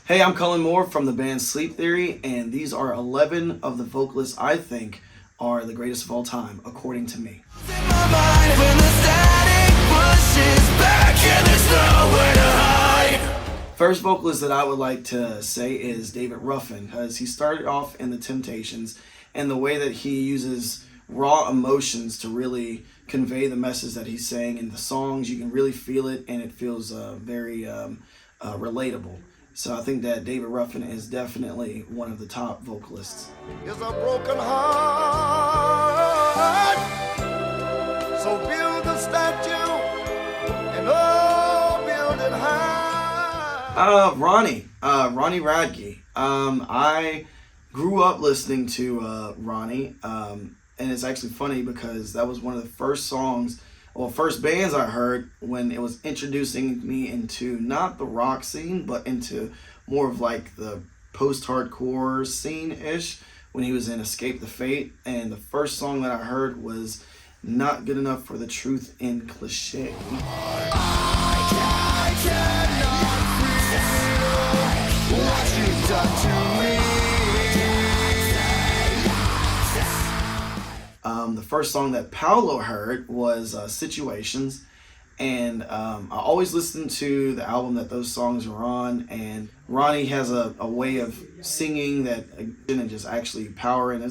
Hey, I'm Cullen Moore from the band Sleep Theory, and these are 11 of the vocalists I think are the greatest of all time, according to me. First vocalist that I would like to say is David Ruffin, because he started off in the Temptations, and the way that he uses raw emotions to really convey the message that he's saying in the songs, you can really feel it, and it feels very relatable. So I think that David Ruffin is definitely one of the top vocalists. It's a broken heart, so build a statue and build it high. Ronnie Radi. I grew up listening to Ronnie, and it's actually funny because that was one of the first bands I heard when it was introducing me into not the rock scene, but into more of like the post-hardcore scene-ish when he was in Escape the Fate. And the first song that I heard was Not Good Enough for the Truth in Cliché. What you've done to me. The first song that Paolo heard was Situations, and I always listen to the album that those songs are on, and Ronnie has a way of singing that and just actually power, and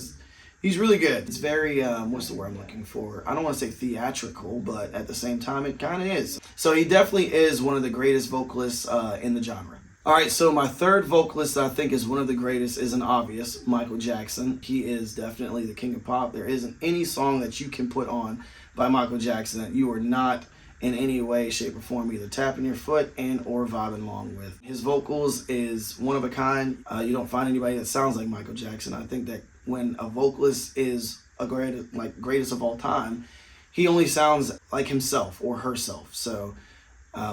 he's really good. It's very, what's the word I'm looking for? I don't want to say theatrical, but at the same time it kind of is. So he definitely is one of the greatest vocalists in the genre. Alright, so my third vocalist that I think is one of the greatest is an obvious, Michael Jackson. He is definitely the king of pop. There isn't any song that you can put on by Michael Jackson that you are not in any way, shape, or form either tapping your foot and or vibing along with. His vocals is one of a kind. You don't find anybody that sounds like Michael Jackson. I think that when a vocalist is a greatest of all time, he only sounds like himself or herself. So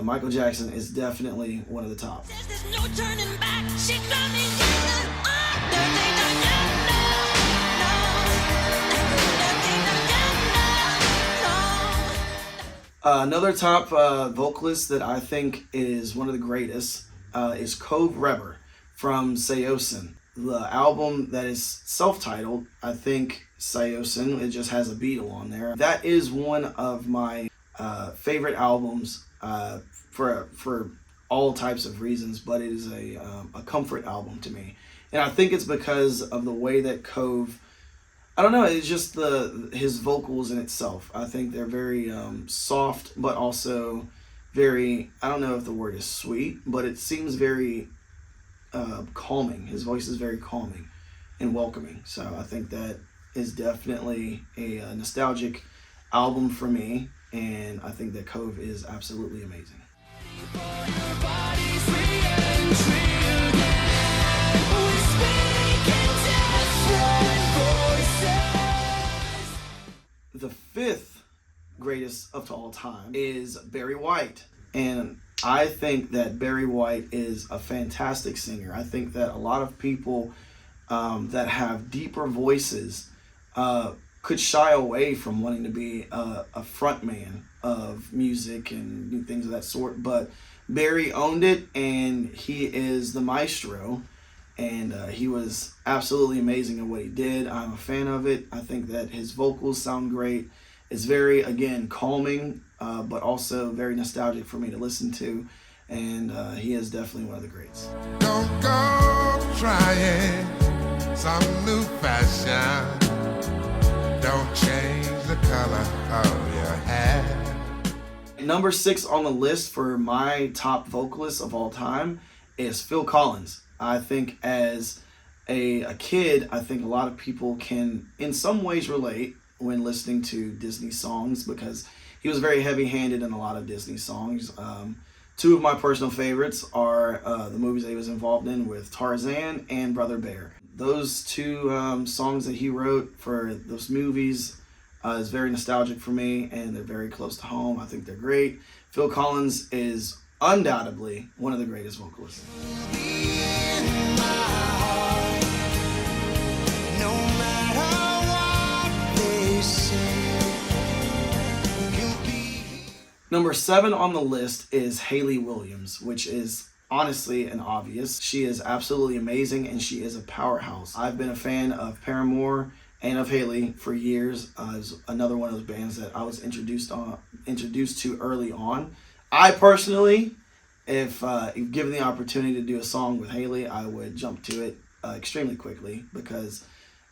Michael Jackson is definitely one of the top. Another top vocalist that I think is one of the greatest is Cove from Seosin. The album that is self-titled, I think Seosin, it just has a Beatle on there. That is one of my favorite albums for all types of reasons, but it is a comfort album to me. And I think it's because of the way that Cove, I don't know, it's just his vocals in itself. I think they're very soft, but also very, I don't know if the word is sweet, but it seems very calming. His voice is very calming and welcoming. So I think that is definitely a nostalgic album for me, and I think that Cove is absolutely amazing. The fifth greatest of all time is Barry White, and I think that Barry White is a fantastic singer. I think that a lot of people that have deeper voices could shy away from wanting to be a front man of music and things of that sort, but Barry owned it, and he is the maestro, and he was absolutely amazing at what he did. I'm a fan of it. I think that his vocals sound great. It's very, again, calming, but also very nostalgic for me to listen to, and he is definitely one of the greats. Don't go trying some new fashion. Don't change the color of your hair. Number 6 on the list for my top vocalist of all time is Phil Collins. I think as a kid, I think a lot of people can in some ways relate when listening to Disney songs, because he was very heavy-handed in a lot of Disney songs. Two of my personal favorites are the movies that he was involved in with Tarzan and Brother Bear. Those two songs that he wrote for those movies is very nostalgic for me, and they're very close to home. I think they're great. Phil Collins is undoubtedly one of the greatest vocalists. Number 7 on the list is Hayley Williams, which is honestly an obvious. She is absolutely amazing and she is a powerhouse. I've been a fan of Paramore and of Haley for years. It's another one of those bands that I was introduced to early on. I personally, if given the opportunity to do a song with Haley, I would jump to it extremely quickly, because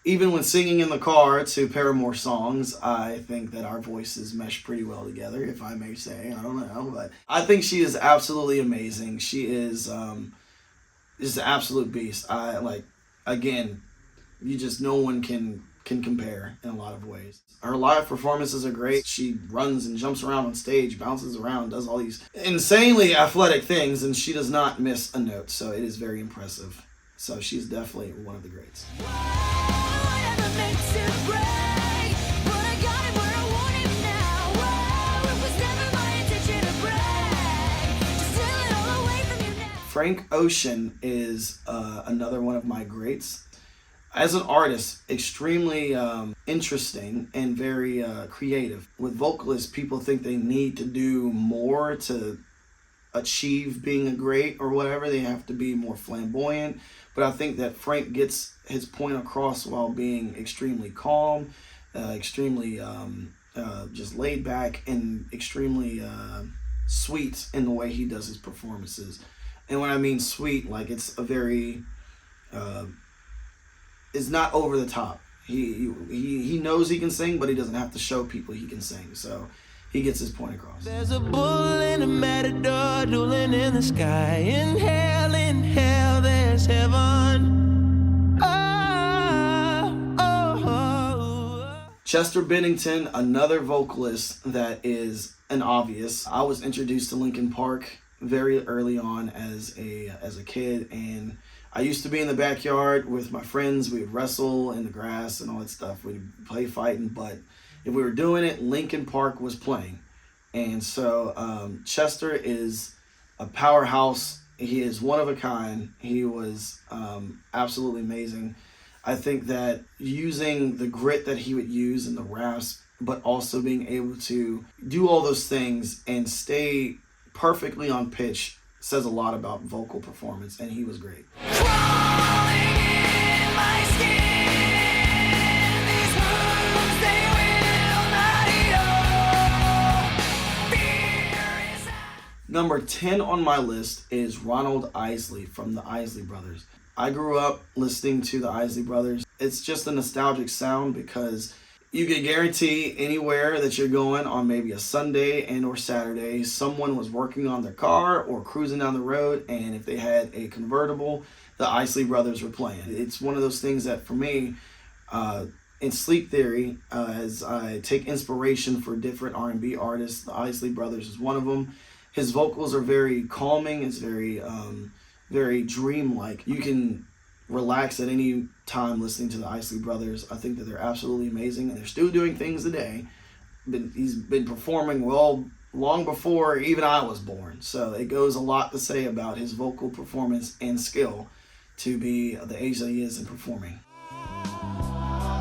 even when singing in the car to Paramore songs, I think that our voices mesh pretty well together, if I may say. I don't know, but I think she is absolutely amazing. She is an absolute beast. Again, no one can compare in a lot of ways. Her live performances are great. She runs and jumps around on stage, bounces around, does all these insanely athletic things, and she does not miss a note. So it is very impressive. So she's definitely one of the greats. Frank Ocean is another one of my greats. As an artist, extremely interesting and very creative. With vocalists, people think they need to do more to achieve being a great or whatever. They have to be more flamboyant. But I think that Frank gets his point across while being extremely calm, extremely just laid back, and extremely sweet in the way he does his performances. And when I mean sweet, like it's a very, it's not over the top. He knows he can sing, but he doesn't have to show people he can sing. So he gets his point across. There's a bull and a matador dueling in the sky. In hell, there's heaven. Chester Bennington, another vocalist that is an obvious. I was introduced to Linkin Park very early on as a kid, and I used to be in the backyard with my friends. We'd wrestle in the grass and all that stuff. We'd play fighting, but if we were doing it, Linkin Park was playing. And so Chester is a powerhouse. He is one of a kind. He was absolutely amazing. I think that using the grit that he would use in the rasp, but also being able to do all those things and stay perfectly on pitch says a lot about vocal performance, and he was great. Number 10 on my list is Ronald Eley from the Eley Brothers. I grew up listening to the Eley Brothers. It's just a nostalgic sound because you can guarantee anywhere that you're going on maybe a Sunday and or Saturday, someone was working on their car or cruising down the road, and if they had a convertible, the Eley Brothers were playing. It's one of those things that for me, in Sleep Theory, as I take inspiration for different R&B artists, the Eley Brothers is one of them. His vocals are very calming. It's very, very dreamlike. You can relax at any time listening to the Eley Brothers. I think that they're absolutely amazing, and they're still doing things today. He's been performing well long before even I was born. So it goes a lot to say about his vocal performance and skill to be the age that he is in performing.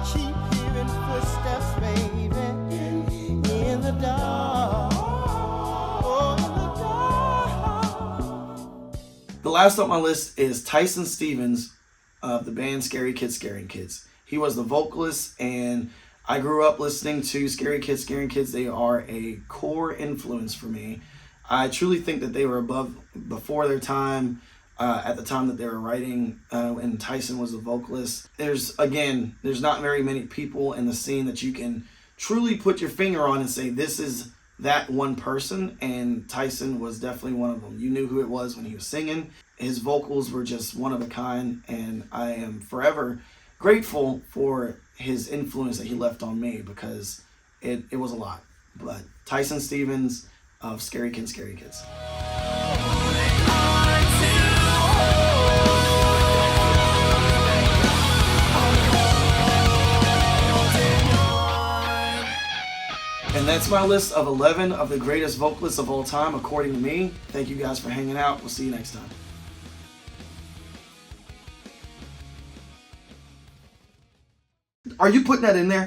Keep hearing footsteps, baby, in the dark. The last on my list is Tyson Stevens of the band Scary Kids, Scaring Kids. He was the vocalist, and I grew up listening to Scary Kids, Scaring Kids. They are a core influence for me. I truly think that they were before their time, at the time that they were writing, and Tyson was the vocalist. There's not very many people in the scene that you can truly put your finger on and say, this is that one person, and Tyson was definitely one of them. You knew who it was when he was singing. His vocals were just one of a kind, and I am forever grateful for his influence that he left on me, because it was a lot. But Tyson Stevens of Scary Kids, Scary Kids. And that's my list of 11 of the greatest vocalists of all time, according to me. Thank you guys for hanging out. We'll see you next time. Are you putting that in there?